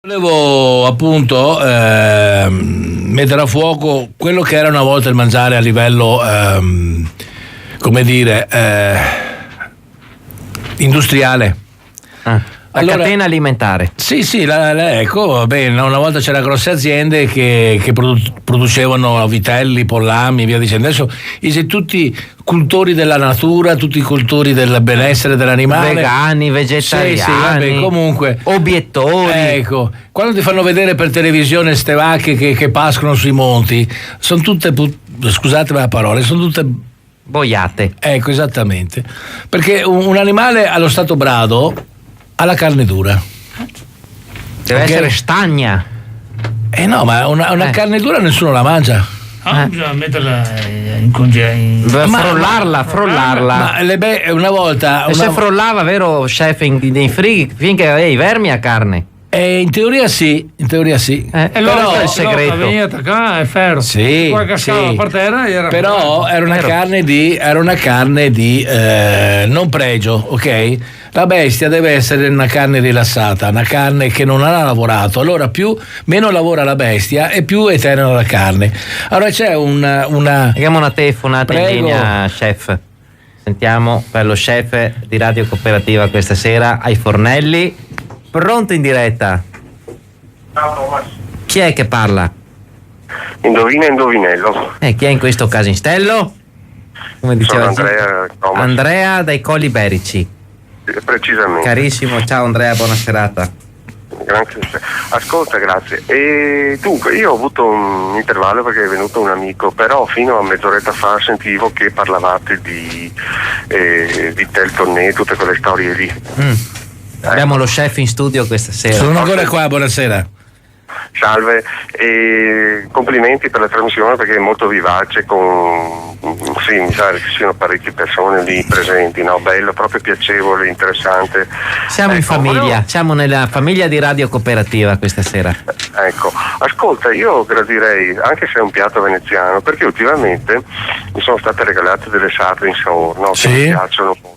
Volevo appunto mettere a fuoco quello che era una volta il mangiare a livello, come dire, industriale. La catena alimentare. Sì, ecco, bene, una volta c'erano grosse aziende che producevano vitelli, pollami e via dicendo. Adesso tutti cultori della natura, tutti cultori del benessere dell'animale. Vegani, vegetariani. Sì, vabbè, comunque. Obiettori. Ecco, quando ti fanno vedere per televisione ste vacche che pascono sui monti, sono tutte, scusatemi la parola, sono tutte boiate. Ecco, esattamente. Perché un animale allo stato brado ha la carne dura. Deve essere stagna. No, ma una carne dura nessuno la mangia. Bisogna metterla in congelato. Frullarla. Ma una volta. E se frullava, vero, chef, nei frighi finché aveva i vermi a carne? In teoria sì. E però è il segreto. La veniva attaccata è ferro. Sì. Poi cascava per terra era. Però era una carne di non pregio, ok? La bestia deve essere una carne rilassata, una carne che non ha lavorato. Allora meno lavora la bestia e più è tenera la carne. Allora c'è una Abbiamo una telefonata in linea, chef. Sentiamo per lo chef di Radio Cooperativa questa sera ai fornelli. Pronto in diretta? Ciao Thomas. Chi è che parla? Indovina indovinello. Chi è in questo caso in stello? Come diceva Sono Andrea Thomas. Andrea dai Colli Iberici. Precisamente. Carissimo, ciao Andrea, buona serata. Grazie. Ascolta, grazie. E dunque, io ho avuto un intervallo perché è venuto un amico, però fino a mezz'oretta fa sentivo che parlavate di Tel Tonné, tutte quelle storie lì. Abbiamo lo chef in studio questa sera. Sono ancora qua, buonasera. Salve, e complimenti per la trasmissione perché è molto vivace, mi sa che ci siano parecchie persone lì presenti, no? Bello, proprio piacevole, interessante. Siamo in famiglia, siamo nella famiglia di Radio Cooperativa questa sera. Ecco, ascolta, io gradirei, anche se è un piatto veneziano, perché ultimamente mi sono state regalate delle sarde in saorno, che mi piacciono molto.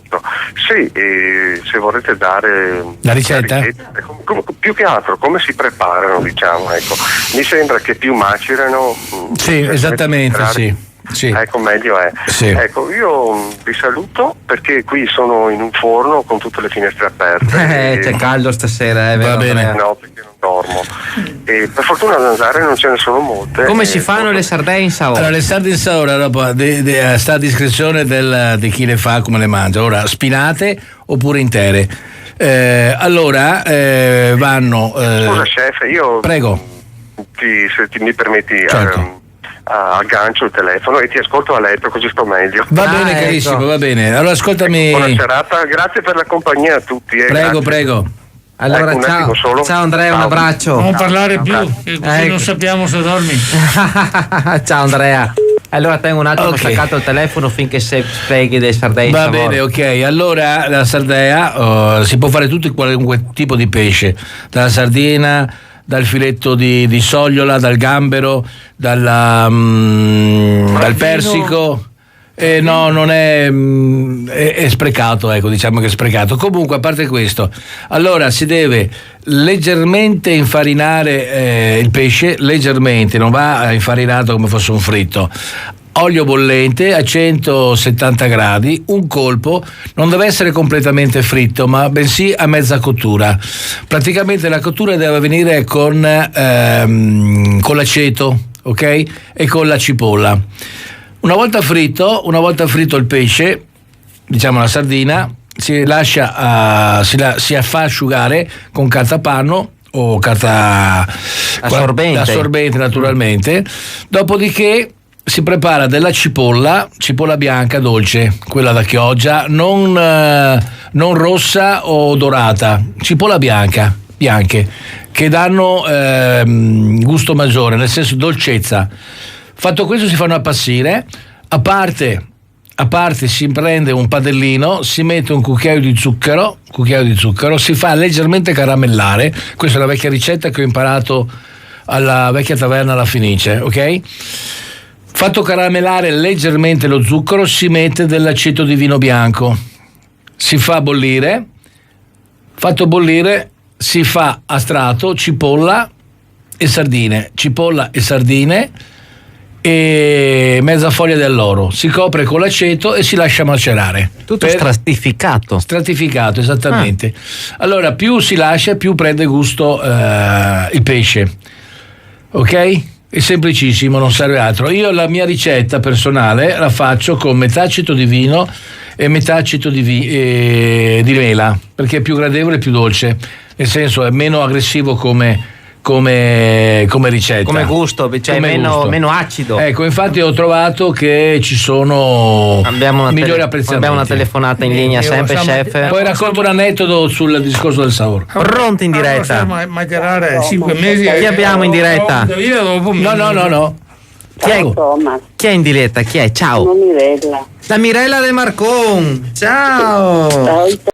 Sì, e se volete dare la ricetta? Più che altro come si preparano, diciamo, ecco. Mi sembra che più macerano. Sì, esattamente, sì. Ecco, meglio è. Sì. Ecco, io vi saluto perché qui sono in un forno con tutte le finestre aperte. C'è caldo stasera, va bene. No, perché non dormo. E per fortuna a Zanzare non ce ne sono molte. Come si fanno le sardelle in saora? Allora, le sarde in saora dopo sta a discrezione di chi le fa, come le mangia. Ora, spinate oppure intere. Allora vanno. Scusa chef, io prego. Se mi permetti, certo. Aggancio il telefono e ti ascolto a letto così sto meglio. Va bene, carissimo, va bene. Allora ascoltami. Buona serata, grazie per la compagnia a tutti. Prego. Allora, ciao Andrea, un abbraccio. Non parlare più, così non sappiamo se dormi. Ciao Andrea. Allora tengo un attimo staccato il telefono finché spieghi dei sardei. Va bene, ok. Allora la sardea si può fare tutto qualunque tipo di pesce, dalla sardina, dal filetto di sogliola, dal gambero, dal persico. No, non è sprecato, ecco, diciamo che è sprecato. Comunque, a parte questo, allora si deve leggermente infarinare il pesce, leggermente, non va infarinato come fosse un fritto. Olio bollente a 170 gradi, un colpo, non deve essere completamente fritto, ma bensì a mezza cottura. Praticamente la cottura deve avvenire con l'aceto, ok? E con la cipolla. Una volta fritto il pesce, diciamo la sardina, si lascia si fa asciugare con carta panno o carta assorbente naturalmente. Dopodiché si prepara della cipolla bianca dolce, quella da chioggia, non rossa o dorata, cipolla bianche, che danno gusto maggiore, nel senso dolcezza. Fatto questo si fanno appassire, a parte si prende un padellino, si mette un cucchiaio di zucchero, si fa leggermente caramellare. Questa è una vecchia ricetta che ho imparato alla vecchia taverna alla Fenice, ok? Fatto caramellare leggermente lo zucchero, si mette dell'aceto di vino bianco, si fa bollire, fatto bollire si fa a strato cipolla e sardine, e mezza foglia dell'oro, si copre con l'aceto e si lascia macerare. Tutto stratificato, esattamente. Allora più si lascia più prende gusto il pesce, ok? È semplicissimo, non serve altro. Io la mia ricetta personale la faccio con metà aceto di vino e metà aceto di mela, perché è più gradevole e più dolce, nel senso è meno aggressivo come ricetta, come gusto, cioè meno acido. Ecco, infatti ho trovato che ci sono migliori apprezzamenti. Abbiamo una telefonata in linea sempre, chef. Poi racconto un aneddoto sul discorso del sapore. Pronto in diretta? Macerare 5 mesi. Chi abbiamo in diretta? No. Chi è in diretta? Chi è? Ciao. Sono Mirella. La Mirella del Marcon. Ciao.